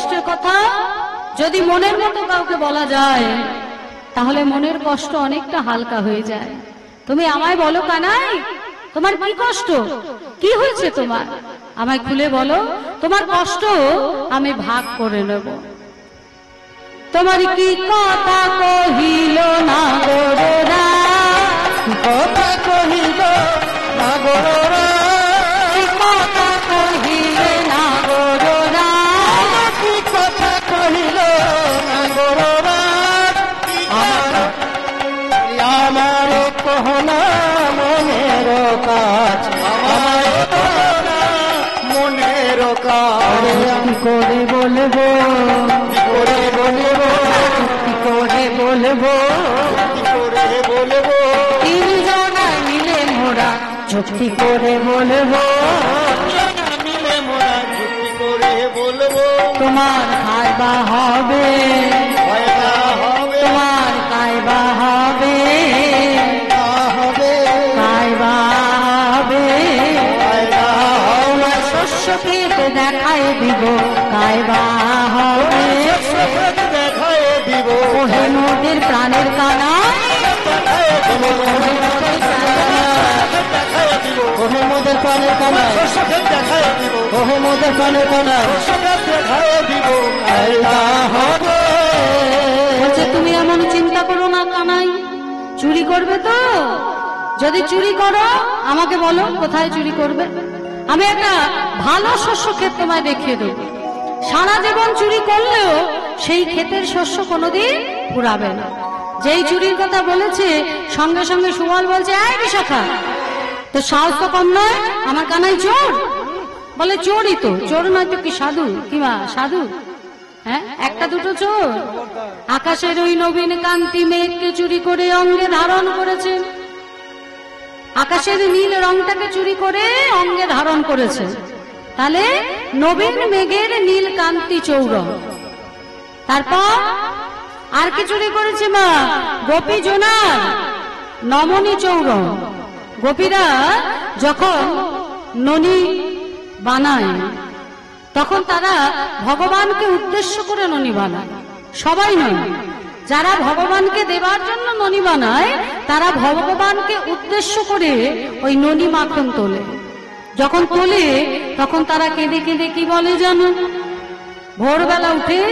কষ্টের কথা যদি মনের মতো কাউকে বলা যায় তাহলে মনের কষ্ট অনেকটা হালকা হয়ে যায়। তুমি আমায় বলো কানাই, তোমার কি কষ্ট, কি হয়েছে তোমার, আমায় খুলে বলো, তোমার কষ্ট আমি ভাগ করে নেব। তোমার কি কথা কহিল না গোরা, কথা কহিল না গোরা, কথা কহিলে না গোরা, কি কথা কহিল না গোরা, আমার কহনা মনের কাজ, আমার কহনা মনের কাজ। কি করে বলবো, কি করে বলবো, কি করে বলবো, কি করে বলবো, তিনজনা মিলে মোরা চুক্তি করে বলবো, মিলে মোরা যুক্তি করে বলবো। তোমার খাইবা হবে, হয়তো হবে, তোমার খাইবা হবে, তা হবে, খাইবা হবে, হয়তো হবে। তোমার শস্য খেতে দেখাই দিব, খাইবা হবে। দেখায় দিব, ওহে মোদের প্রাণের কানা, দেখায় দিব, দেখায় দিব, ওহে মোদের প্রাণের কানা, দেখায় দিব, ওহে মোদের প্রাণের কানা। দেখায় দিব, আল্লাহ হবে। বলছে তুমি এমন চিন্তা করো না কানাই, চুরি করবে তো, যদি চুরি করো আমাকে বলো কোথায় চুরি করবে, আমি একটা ভালো শস্য ক্ষেত তোমায় দেখিয়ে দেব। সারা জীবন চুরি করলেও সেই ক্ষেতের শস্য কোনোদিন পুরাবে না। যেই চুরির কথা বলেছে সঙ্গে সঙ্গে সুবল বলছে, এই বিশাখা, তো সাহস তো কম নয়, আমার কানাই চোর। বলে চোরই তো, চোর নয় তো কি সাধু, কিমা সাধু, হ্যাঁ একটা দুটো চোর। আকাশের ওই নবীন কান্তি মেঘকে চুরি করে অঙ্গে ধারণ করেছে, আকাশের নীল রংটাকে চুরি করে অঙ্গে ধারণ করেছে, তাহলে নবীন মেঘের নীল কান্তি চৌরং। তারপর আর কি চুরি করেছে মা, গোপী জোনার নমনী চৌরং। গোপীরা যখন ননি বানায় তখন তারা ভগবানকে উদ্দেশ্য করে ননি বানায়, সবাই নয়, যারা ভগবানকে দেবার জন্য ননি বানায় তারা ভগবানকে উদ্দেশ্য করে ওই ননি মাখন তোলে। যখন তোলে তখন তারা কেঁদে কেঁদে কি বলে জানো, ভোরবেলা উঠে,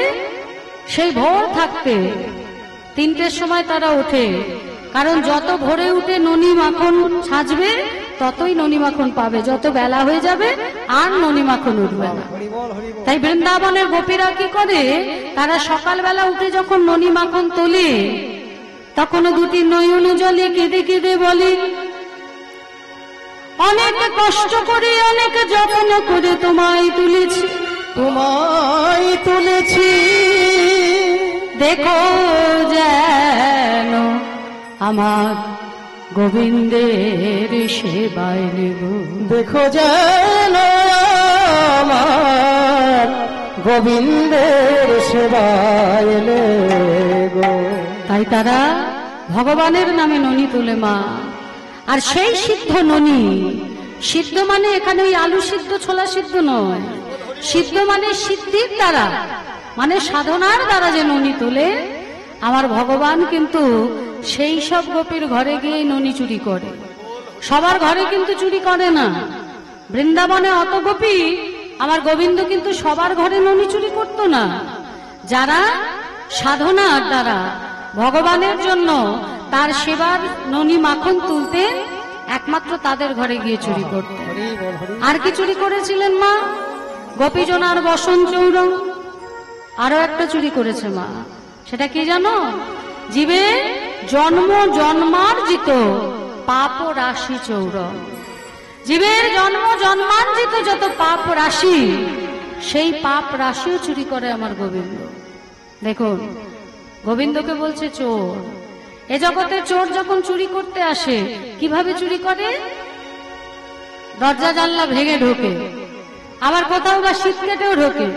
সেই ভোর থাকতে 3টের সময় তারা ওঠে, কারণ যত ভোরে উঠে ননি মাখন ছাঁচবে ততই ননি মাখন পাবে, যত বেলা হয়ে যাবে আর ননি মাখন উঠবে না। তাই বৃন্দাবনের গোপীরা কি করে, তারা সকালবেলা উঠে যখন ননি মাখন তোলে তখন দুটি নয়ন জলে কেঁদে কেঁদে বলে, অনেক কষ্ট করে অনেক যত্ন করে তোমায় তুলেছি, তোমায় তুলেছি, দেখো যেন আমার গোবিন্দের সেবায় নেব, দেখো যেন আমার গোবিন্দের সেবায় গো। তাই তারা ভগবানের নামে ননি তোলে মা। আর সেই সিদ্ধ ননি, সিদ্ধ মানে এখানে ওই আলু সিদ্ধ ছোলা সিদ্ধ নয়, সিদ্ধ মানে সিদ্ধির দ্বারা, মানে সাধনার দ্বারা যে ননি তোলে, আমার ভগবান কিন্তু সেই সব গোপীর ঘরে গিয়ে ননি চুরি করে, সবার ঘরে কিন্তু চুরি করে না। বৃন্দাবনে অত গোপী, আমার গোবিন্দ কিন্তু সবার ঘরে ননি চুরি করতো না। যারা সাধনার দ্বারা ভগবানের জন্য তার সেবার ননি মাখন তুলতে, একমাত্র তাদের ঘরে গিয়ে চুরি করতেন। আর কি চুরি করেছিলেন মা, গোপীজনার বসন চৌরং। আরো একটা চুরি করেছে মা, সেটা কি জানো, জীবের জন্ম জন্মার্জিত পাপ রাশি চৌরং। জীবের জন্ম জন্মার্জিত যত পাপ রাশি, সেই পাপ রাশিও চুরি করে আমার গোবিন্দ। দেখুন, গোবিন্দকে বলছে চোর। এ জগতে চোর যখন চুরি করতে আসে কিভাবে চুরি করে, দরজা জানলা ভেঙে ঢোকে, আবার কোথাও বা শীত কেটেও ঢোকে,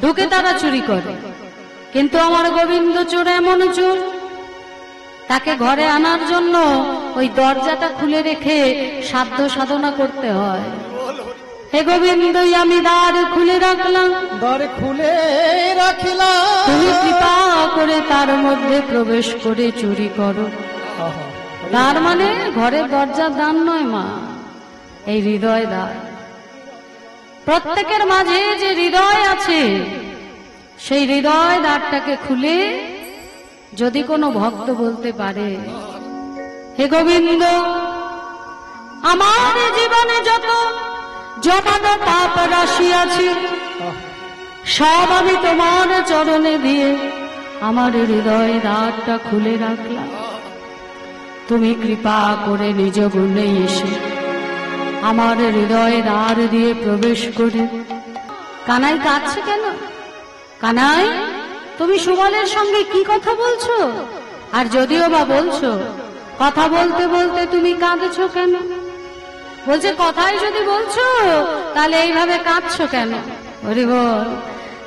ঢুকে তারা চুরি করে। কিন্তু আমার গোবিন্দ চোর এমন চোর, তাকে ঘরে আনার জন্য ওই দরজাটা খুলে রেখে সাধ্য সাধনা করতে হয়। হে গোবিন্দ আমি দ্বার খুলে রাখলাম, দ্বার খুলে রাখিলাম, তুমি কৃপা করে তার মধ্যে প্রবেশ করে চুরি করো। আহা, তার মানে ঘরের দরজার দ্বার নয় মা, এই হৃদয় দ্বার। প্রত্যেকের মাঝে যে হৃদয় আছে, সেই হৃদয় দ্বারটাকে খুলে যদি কোনো ভক্ত বলতে পারে, হে গোবিন্দ আমার জীবনে যত জমানো পাপ রাশি আছে সব আমি তোমার চরণে দিয়ে আমার হৃদয় দ্বারটা খুলে রাখলাম। তুমি কৃপা করে নিজ গুণে এসে আমার হৃদয় দ্বার দিয়ে প্রবেশ করে। কানাই কাঁদছে কেন? কানাই, তুমি সুবলের সঙ্গে কি কথা বলছো? আর যদিও বা বলছো, কথা বলতে বলতে তুমি কাঁদছো কেন? বলছে কথাই যদি বলছো তাহলে এইভাবে কাঁদছো কেন? হরি বল।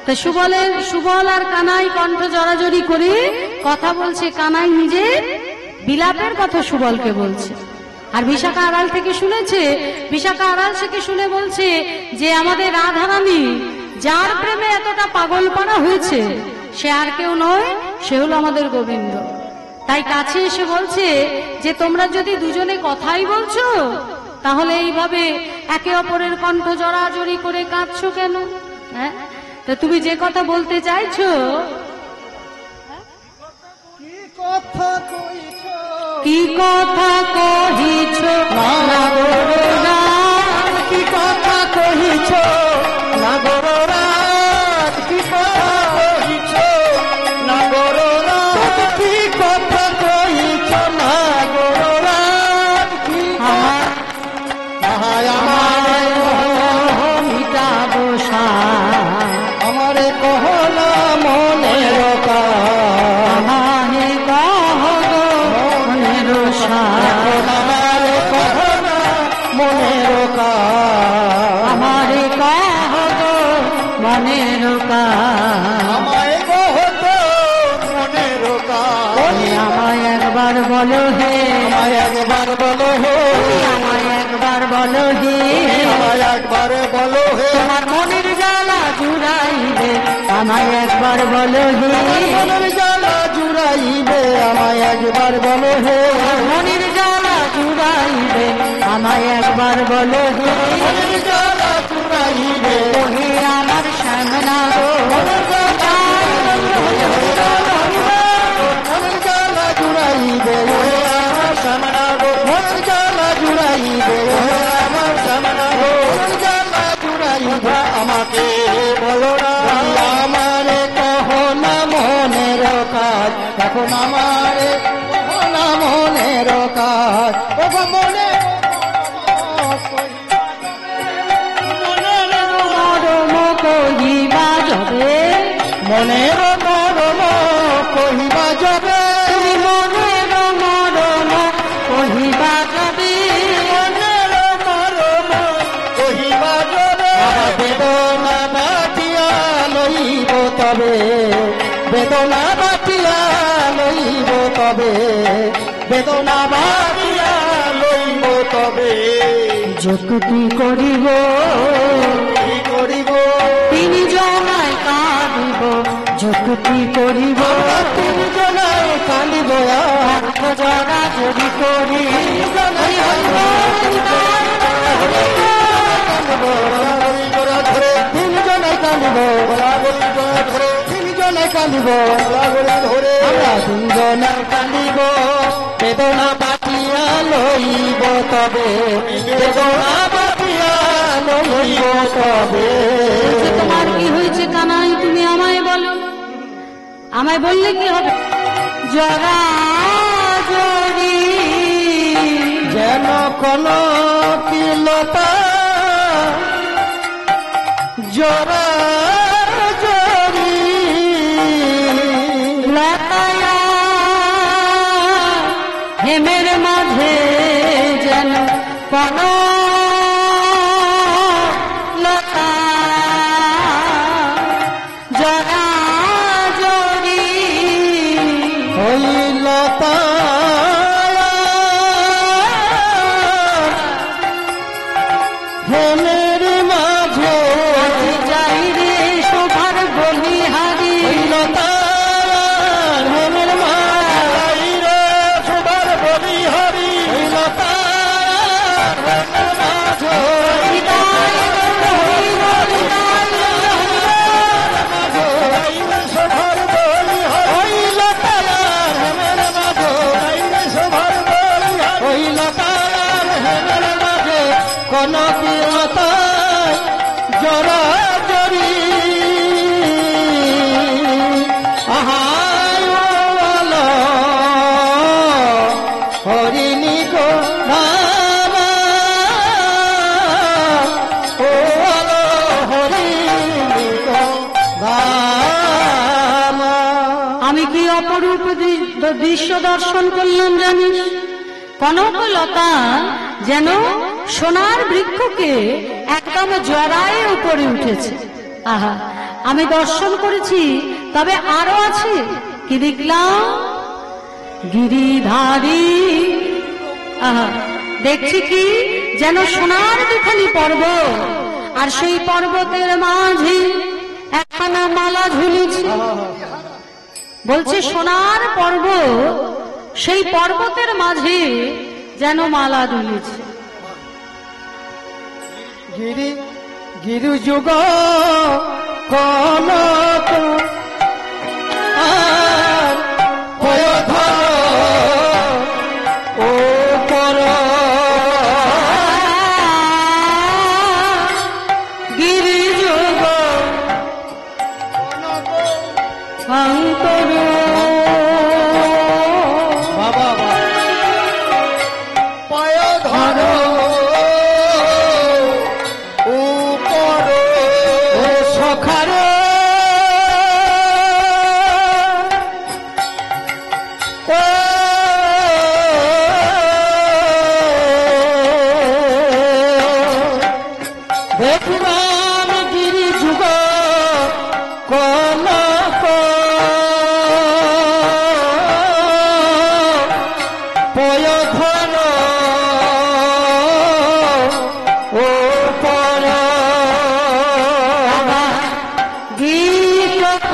তা সুবল আর কানাই কণ্ঠ জড়াজড়ি করে কথা বলছে। কানাই নিজের বিলাপের কথা সুবলকে বলছে, আর বিশাখা আড়াল থেকে শুনেছে। বিশাখা আড়াল থেকে শুনে বলছে যে আমাদের রাধারানী যার প্রেমে এতটা পাগল পাড়া হয়েছে সে আর কেউ নয়, সে হলো আমাদের গোবিন্দ। তাই কাছে এসে বলছে যে তোমরা যদি দুজনে কথাই বলছো তাহলে এইভাবে একে অপরের কণ্ঠ জড়াজড়ি করে কাঁদছো কেন? হ্যাঁ, তা তুমি যে কথা বলতে চাইছো, কি কথা কইছ, কি কথা কহিছ না গো রাম, কি কথা কহিছ নাগরাজ, কি কথা কহিছ নাগরাজ, কি কথা কহিছ নাগরাজ, কি আমার আমার মিটাবো সার, আমারে কহলা মনের কাজ, আমারে কহ গো মনের সার, আমারে কহলা মনের কাজ, আমারে কহ গো মনের কাজ। আমায় কহত মনের কাজ, আমায় একবার বলো হে, আমায় একবার বলো হে, আমায় একবার বলো হে, আমায় একবার বলো হে, তোমার মনের জ্বালা জুড়াইবে আমায় একবার বলো হে, মনের জ্বালা জুড়াইবে আমায় একবার বলো হে, মনের জ্বালা জুড়াইবে আমায় একবার বলো হে, মনের জ্বালা জুড়াইবে হে আমার সামনা গো, মনের জ্বালা জুড়াইবে আমার সামনা গো, মনের জ্বালা জুড়াইবে আমার সামনা গো, মনের জ্বালা জুড়াইবে আমাকে বলো না, আমারে কহ না মনের কাজ, এখন আমারে কহ না মনের কাজ, ও গো মনের মরম কহিবা যাবে, মনের মরম কহিবা যাবে, তুমি মনের মরম কহিবা যাবে, মনের মরম কহিবা যাবে, বেদনা বাটিয়া লইব তবে, বেদনা বাটিয়া লইব তবে, বেদনা বাটিয়া লইব তবে, যুক্তি করিব কি করিব তিনি জনায় কাঁদিব, যুক্তি করিব তিনি জনায় কান্দিব জরা জড়ি করি, তিনি জনায় কান্দিব তিনি জনায় কান্দিব ধরে আমরা তিনজনায় কান্দিব, বেদনা বাটিয়া লইব তবে, বেদনা বাটিয়া লইব তবে, বলছে, তোমার কি হয়েছে কানাই তুমি আমায় বলো, আমায় বললে কি হবে? জরা জড়ি যেন কোন তিলতা জরা জরি, লতায়া হেমের মাঝে যেন কোন লতা জরা জড়ি হইল হেমের মা কনকি লতায় জরা জরি আহায় বলো হরিণী গো রামা ও বলো হরিণী গো রামা। আমি কি অপরূপ দৃশ্য দর্শন করলাম জানিস? কনকলতা যেন সোনার বৃক্ষকে একদম জড়ায় উপরে উঠেছে। আহা, আমি দর্শন করেছি, তবে আরো আছে। কি দেখলাম? গিরিধারী, আহা, দেখছি কি যেন সোনার দুখানি পর্বত, আর সেই পর্বতের মাঝে একখানা মালা ঝুলেছে। বলছে সোনার পর্বত, সেই পর্বতের মাঝে যেন মালা দুলেছে। গিরি গিরু যুগ কনক আর পয়ধর ও পর গিরিযোগ অন্তর বাবা পয়ধর উপর ও সখার দেখলাম গিরি যুগ কনক পয়ধর ও পর গীত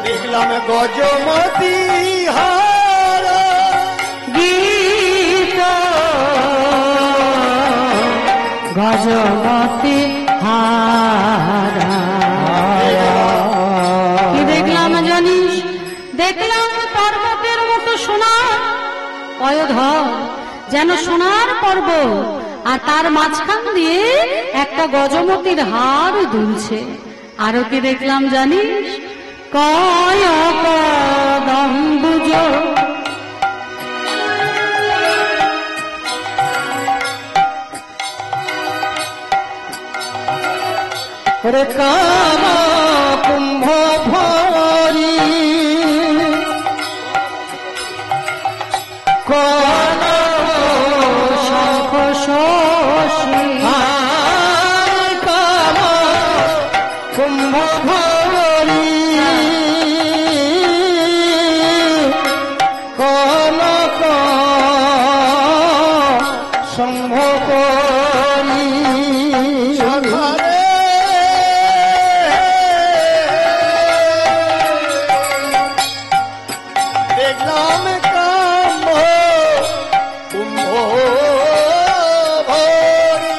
দেখলাম গজমতি হার গীত গজমতি হারা। কি দেখলাম জানিস? দেখলাম পর্বতের মতো সোনার পয়ধর, যেন সোনার পর্বত, আর তার মাঝখান দিয়ে একটা গজমতির হার দুলছে। আরো কি দেখলাম জানিস? কয়ক দম্বুজ রে কাম কুম্ভ ভরি কন শঙ্খ শশী কাম কুম্ভ ভরি কনক শম্ভ করি দেখলাম কাম কুম্ভ ভরি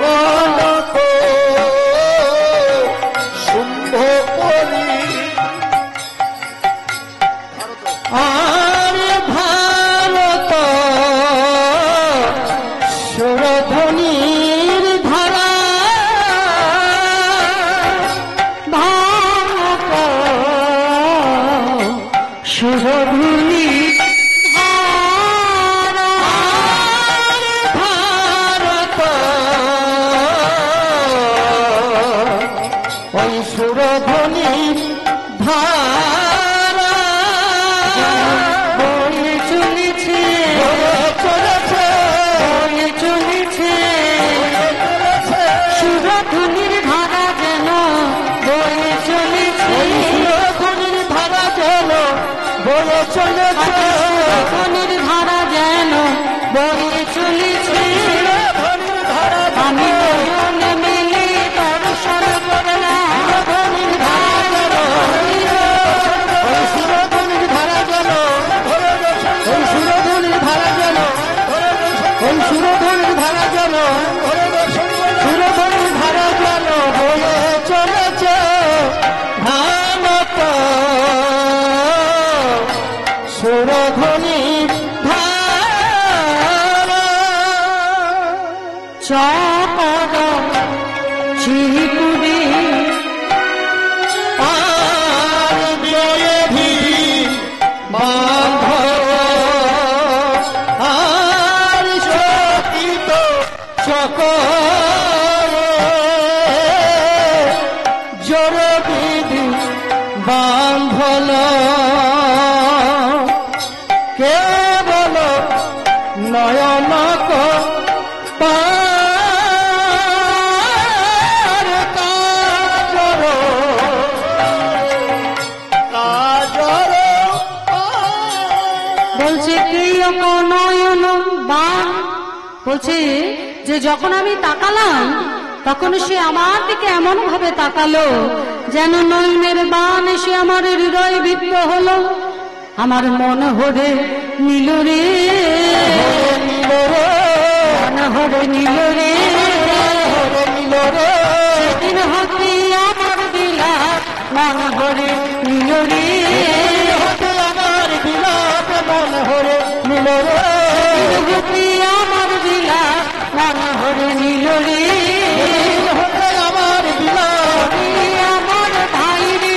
কনক শুম্ভ করি আর ভারত সুরধ্বনির ধারা ভারত সুরধুনি ধারা। ভারত ওই সুরধ্বনির ধারা বয়ে চলেছে, চলেছে বয়ে চলেছে সুরধুনির ধারা যেন বয়ে চলেছে। সুরধ্বনির ধারা যেন বয়ে চলেছে সুরধুনির ধারা যেন বয়ে চলেছে। সুরধ্বনির ধারা আমি নয়ন মিলে দর্শন করলাম সুরধ্বনির ধারা যেন ওই সুরধ্বনির ধারা যেন ওই সুরধ্বনির ধারা যেন ওই সুরধ্বনির ধারা যেন বাঁধল কেবল নয়নক পার কাজর কাজর বলছে কি নয়ন বান, বলছে যে যখন আমি তাকালাম তখন সে আমার দিকে এমন ভাবে তাকালো যেন নয়নের বান এসে আমার হৃদয় বিদ্ধ হলো। আমার মন হরে নীল রে, মন হরে নীল রে, সেদিন হতে আমার বিলাপ মন হরে নীল রে, আমার বিলাপ মন হরে নীল রে, হতে আমার বিলাপ মন হরে নীল রে, আমার বিলাপ আমার ভাই রে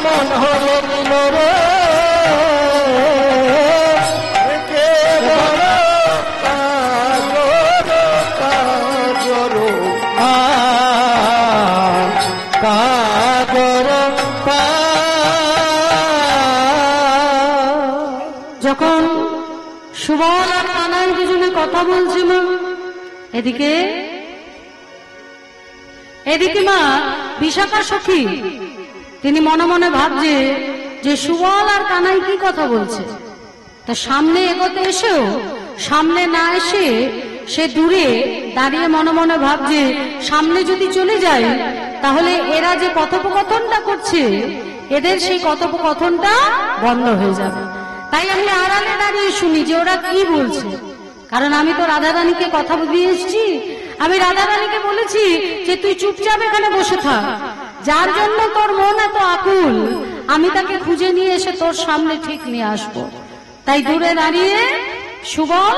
মন হরে নীল রে, কেবল কাজর কাজর কাজর যখন সুবল আর কানাই দুজনে কথা বলছিল, এদিকে মা বিশাখা সখী তিনি মনে মনে ভাবছে যে সুবল আর কানাই কি কথা বলছে। তা সামনে এগোতে এসেও সামনে না এসে সে দূরে দাঁড়িয়ে মনে মনে ভাবছে সামনে যদি চলে যায় তাহলে এরা যে কথোপকথনটা করছে এদের সেই কথোপকথনটা বন্ধ হয়ে যাবে। তাই আমি আড়ালে দাঁড়িয়ে শুনি যে ওরা কি বলছে, কারণ আমি তো রাধারানীকে কথা দিয়ে এসেছি। আমি রাধারানীকে বলেছি যে তুই চুপচাপ এখানে বসে থাক, যার জন্য তোর মন এত আকুল আমি তাকে খুঁজে নিয়ে এসে তোর সামনে ঠিক নিয়ে আসবো। তাই দূরে দাঁড়িয়ে সুবল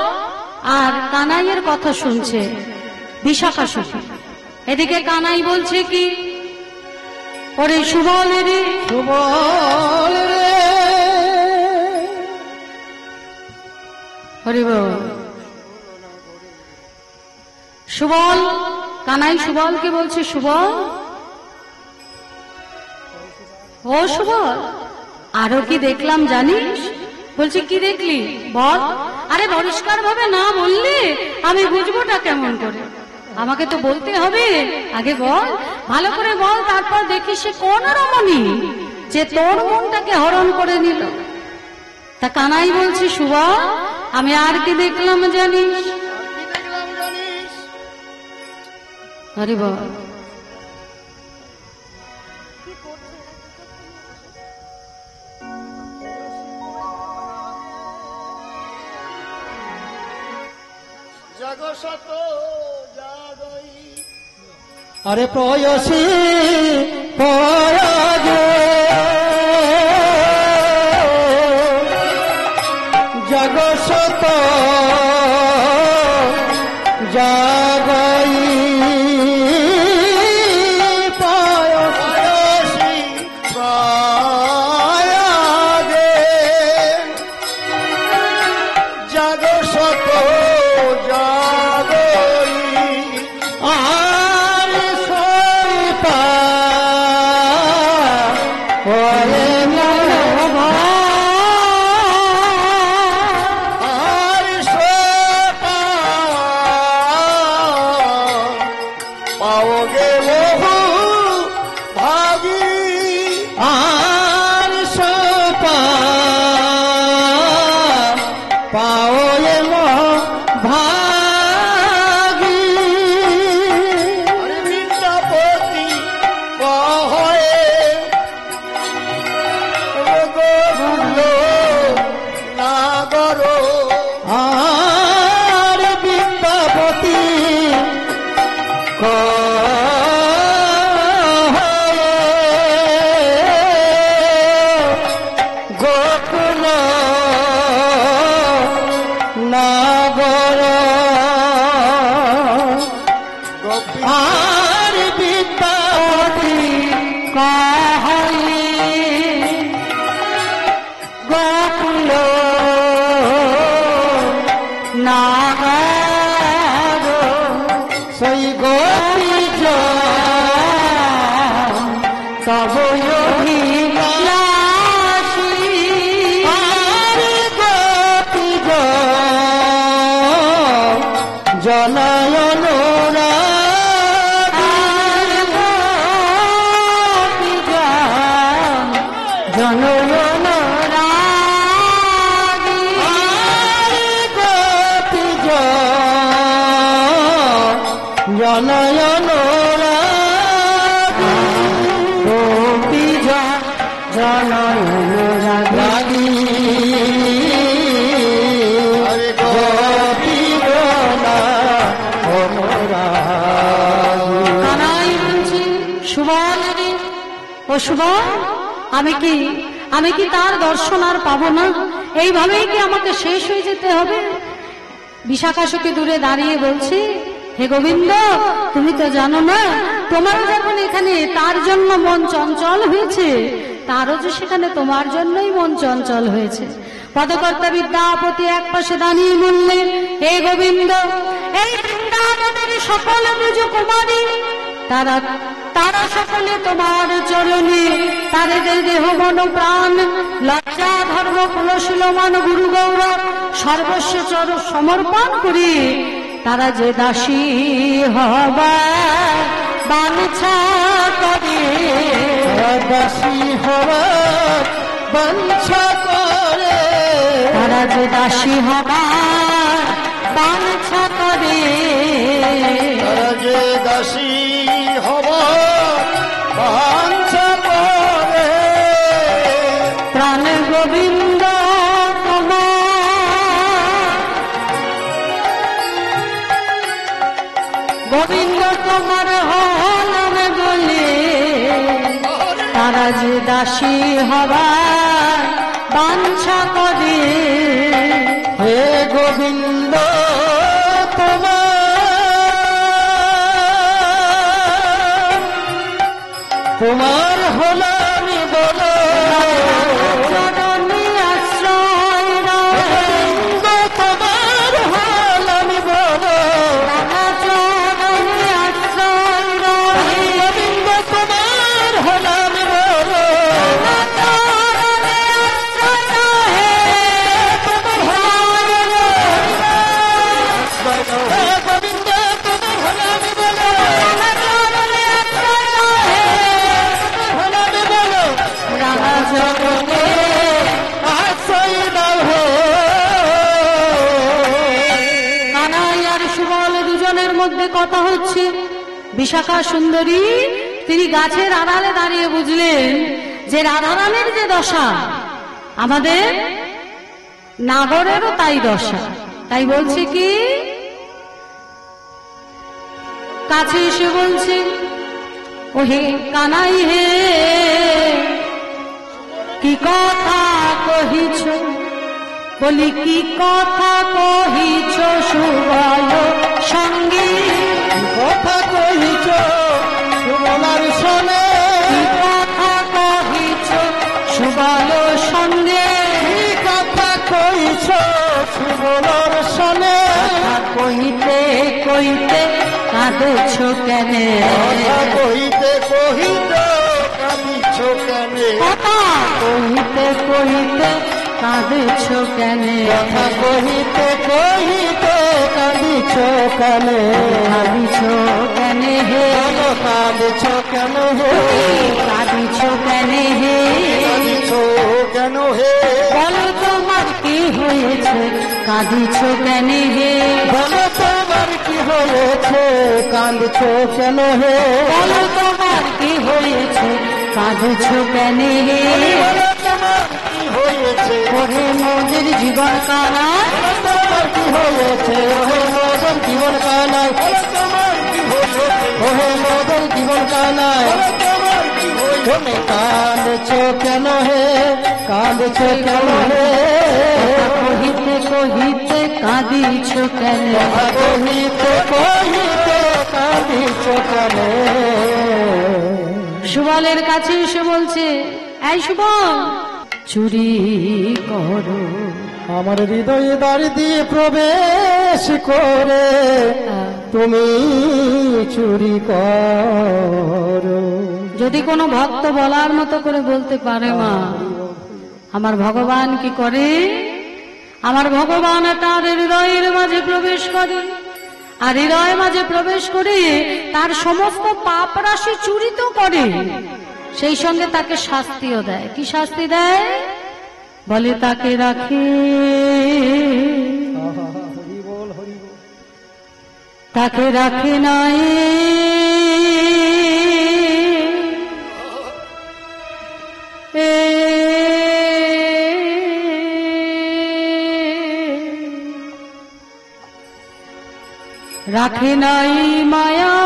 আর কানাইয়ের কথা শুনছে বিশাখা সখী। এদিকে কানাই বলছে কি, ওরে সুবল রে, সুবল রে, হরি বল। সুবল, কানাই সুবলকে বলছে সুবল, ও সুবল আরো কি দেখলাম জানিস? বলছে কি দেখলি বল। আরে পরিষ্কার ভাবে না বললে আমি বুঝবোটা কেমন করে, আমাকে তো বলতে হবে, আগে বল, ভালো করে বল, তারপর দেখি সে কোন রমণী যে তোর মনটাকে হরণ করে নিল। তা কানাই বলছে সুবল আমি আর কি দেখলাম জানিস? আরে বল। জগৎ জাগই আরে পয়সী পরাগে জগৎ জাগই পয়সী পরাগে জগৎ অভিলাষী জনয়ন জনয়ন জনয়ন গোপী জনয়ন রাগী গোপী গোলা কানাই বলছি সুবল রে, ও সুবল, আমি কি তার দর্শন আর পাবো না? এইভাবেই কি আমাকে শেষ হয়ে যেতে হবে? বিশাখাসুকে দূরে দাঁড়িয়ে বলছি, হে গোবিন্দ, তুমি তো জানো না, তোমার যখন এখানে তার জন্য মন চঞ্চল হয়েছে, তারও যে সেখানে তোমার জন্যই মন চঞ্চল হয়েছে। পদকর্তা বিদ্যাপতি এক পাশে দাঁড়িয়ে বললেন, হে গোবিন্দ, এই বৃন্দাবনের সকল ব্রজ কুমারী তারা সকলে তোমার চরণে তাদের দেহ মন প্রাণ লজ্জা ধর্ম কুলশীলমান গুরু গৌরব সর্বস্ব সমর্পণ করি তারা যে দাসী হবার বাঞ্ছা করে, দাসী হবার বাঞ্ছা করে, তারা যে দাসী হবার বাঞ্ছা করে, তারা যে দাসী হবার বাঞ্ছা করে, প্রাণ গোবিন্দ গোবিন্দ তোমার হলাম বলে তারা যে দাসী হবার বাঞ্ছা করে। হে গোবিন্দ তোমার হলাম বলো, চরণে আশ্রয় গোবিন্দ তোমার হলাম বলো, চরণে আশ্রয় গোবিন্দ তোমার হলাম বলো, গোবিন্দ তোমার হলাম বলো, হলাম বলো, আশ্রয় দাও হে। কানাই আর সুবল দুজনের মধ্যে কথা হচ্ছে। বিশাখা সুন্দরী তিনি গাছের আড়ালে দাঁড়িয়ে বুঝলেন যে রাধারানীর যে দশা আমাদের নাগরেরও তাই দশা। তাই বলছে কি, কাছে এসে বলছে, ও হে কানাই হে, কি কথা কহিছ, বলি কি কথা কহিছ সুবল সঙ্গে, কথা কহিছ সুবলার শোনে, কি কথা কহিছ সুবল সঙ্গে, কি কথা কহিছ সুবলার শোনে, কথা কহিতে কহিতে কাঁদছ কেনে, কথা কহিতে কহিতে কাঁদিছ কেনে, কথা কহিতে কহিতে কাঁদছ কেনে, কথা কহিতে কহিতে কাঁদিছ কেনে, কাঁদিছ কেনে হে, বলো কাঁদিছ কেন হে, কাঁদিছ কেনে হে, কাঁদিছ কেন হে, বলো তোমার কি হয়েছে কাঁদিছ কেনে হে, বলো তোমার কি হয়েছে কাঁদছ কেন হে, বলো তোমার কি হয়েছে কাঁদছ কেনে হে, বলো তোমার কি হয়েছে, ওহে মোদের জীবন কানা, বলো তোমার কি হয়েছে, ওহে মোদের জীবন কানায়, বলো তোমার কি হয়েছে, ওহে মোদের জীবন কানায়, বলো তোমার কি হয়েছে, তুমি কাঁদছ কেন হে, কাঁদছ কেন হে, কহিতে কহিতে কাঁদিছ কেনে, কথা কহিতে কহিতে কাঁদিছ কেন। সুবলের কাছে এসে বলছে, এই সুবল, চুরি করো, আমার হৃদয়ে দ্বার দিয়ে প্রবেশ করে তুমি চুরি করো, যদি কোনো ভক্ত বলার মতো করে বলতে পারে মা, আমার ভগবান কি করে? আমার ভগবান তার হৃদয়ের মাঝে প্রবেশ করে, আর হৃদয় মাঝে প্রবেশ করে তার সমস্ত পাপ রাশি চূরিত করে, সেই সঙ্গে তাকে শাস্তিও দেয়। কি শাস্তি দেয়? বলে তাকে রাখে, তাকে রাখে নাই রাখে নাই মায়া